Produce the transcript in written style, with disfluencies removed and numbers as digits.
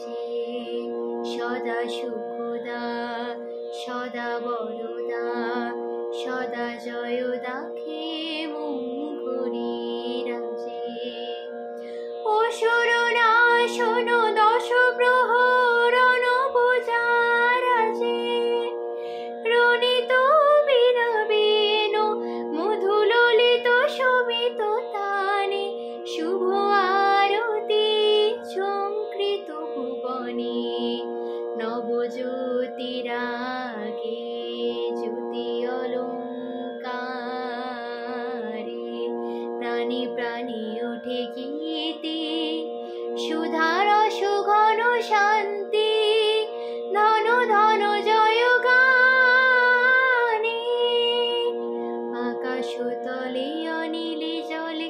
রাজে সদা সুখদা সদা বরদা সদা জয়দা খে মুঙ্গুরি রাজে অসুর নাশন দশ প্রহরণ পূজারাজে রণিত বীরবেণ মধুললিত শোভিত তানে শুভ আরতি ঝঙ্কৃত ভুবনে নবজ্যোতিরাগে জ্যোতি অলঙ্কারে প্রাণে প্রাণে ওঠে গীতি সুধার সুঘন শান্তি ধন ধন জয় গানে আকাশ তলে অনিলে জলে